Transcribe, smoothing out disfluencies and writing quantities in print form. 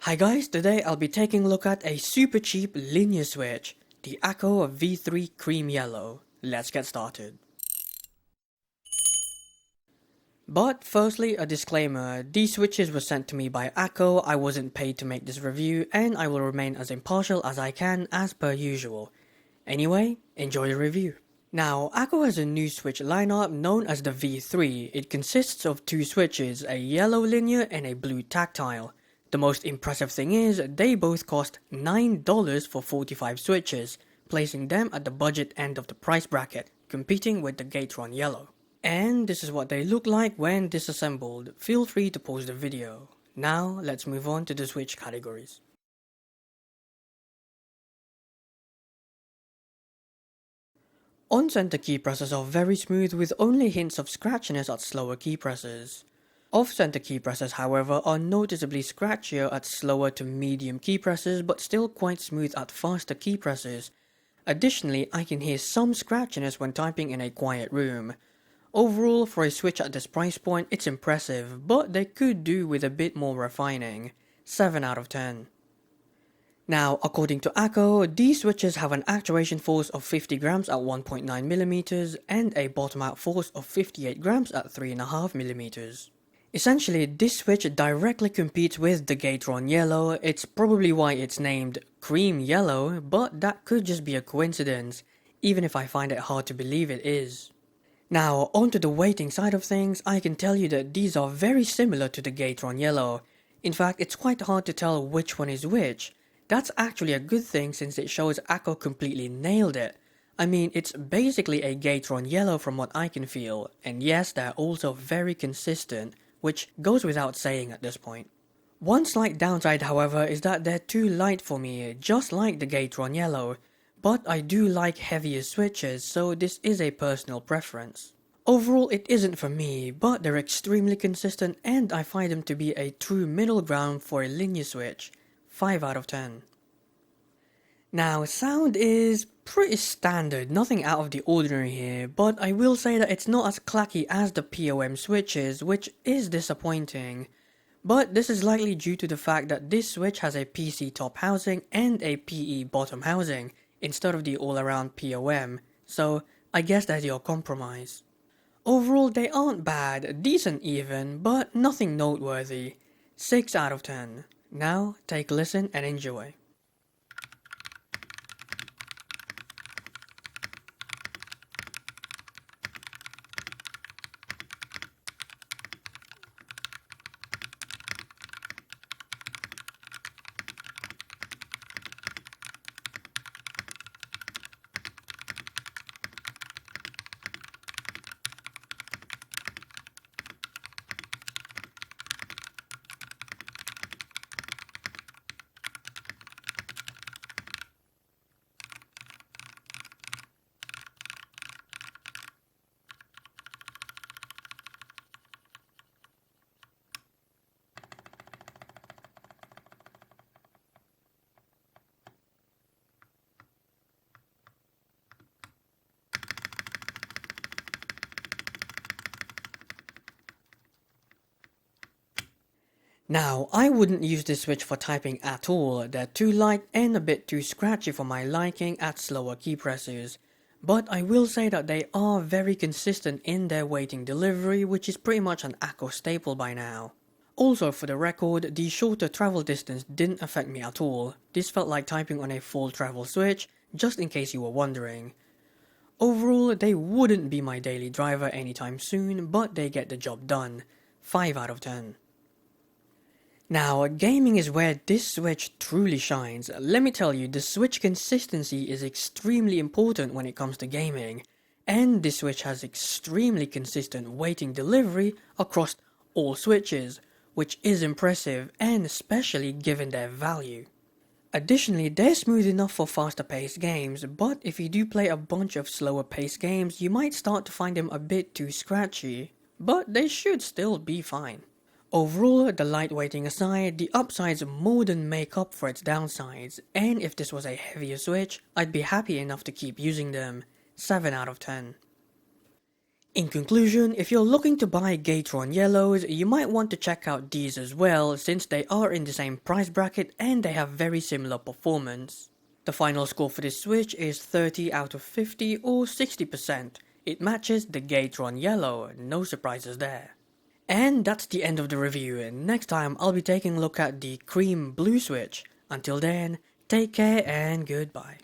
Hi guys, today I'll be taking a look at a super cheap linear switch, the Akko V3 Cream Yellow. Let's get started. But firstly, a disclaimer, these switches were sent to me by Akko, I wasn't paid to make this review, and I will remain as impartial as I can as per usual. Anyway, enjoy the review. Now, Akko has a new switch lineup known as the V3. It consists of two switches, a yellow linear and a blue tactile. The most impressive thing is, they both cost $9 for 45 switches, placing them at the budget end of the price bracket, competing with the Gateron Yellow. And this is what they look like when disassembled. Feel free to pause the video. Now, let's move on to the switch categories. On-center key presses are very smooth with only hints of scratchiness at slower key presses. Off-center key presses, however, are noticeably scratchier at slower to medium key presses but still quite smooth at faster key presses. Additionally, I can hear some scratchiness when typing in a quiet room. Overall, for a switch at this price point, it's impressive, but they could do with a bit more refining. 7 out of 10. Now, according to Akko, these switches have an actuation force of 50 grams at 1.9mm and a bottom out force of 58 grams at 3.5mm. Essentially, this switch directly competes with the Gateron Yellow. It's probably why it's named Cream Yellow, but that could just be a coincidence, even if I find it hard to believe it is. Now, onto the weighting side of things, I can tell you that these are very similar to the Gateron Yellow. In fact, it's quite hard to tell which one is which. That's actually a good thing since it shows Akko completely nailed it. I mean, it's basically a Gateron Yellow from what I can feel, and yes, they're also very consistent, which goes without saying at this point. One slight downside, however, is that they're too light for me, just like the Gateron Yellow, but I do like heavier switches, so this is a personal preference. Overall, it isn't for me, but they're extremely consistent and I find them to be a true middle ground for a linear switch. 5 out of 10. Now, sound is pretty standard, nothing out of the ordinary here, but I will say that it's not as clacky as the POM switches, which is disappointing. But this is likely due to the fact that this switch has a PC top housing and a PE bottom housing, instead of the all-around POM, so I guess that's your compromise. Overall, they aren't bad, decent even, but nothing noteworthy. 6 out of 10. Now, take a listen and enjoy. Now, I wouldn't use this switch for typing at all, they're too light and a bit too scratchy for my liking at slower key presses. But I will say that they are very consistent in their weighting delivery, which is pretty much an Akko staple by now. Also, for the record, the shorter travel distance didn't affect me at all. This felt like typing on a full travel switch, just in case you were wondering. Overall, they wouldn't be my daily driver anytime soon, but they get the job done. 5 out of 10. Now, gaming is where this switch truly shines. Let me tell you, the switch consistency is extremely important when it comes to gaming, and this switch has extremely consistent weighting delivery across all switches, which is impressive and especially given their value. Additionally, they're smooth enough for faster paced games, but if you do play a bunch of slower paced games, you might start to find them a bit too scratchy, but they should still be fine. Overall, the lightweighting aside, the upsides more than make up for its downsides, and if this was a heavier switch, I'd be happy enough to keep using them. 7 out of 10. In conclusion, if you're looking to buy Gateron Yellows, you might want to check out these as well, since they are in the same price bracket and they have very similar performance. The final score for this switch is 30 out of 50 or 60%. It matches the Gateron Yellow, no surprises there. And that's the end of the review. Next time I'll be taking a look at the cream blue switch. Until then, take care and goodbye.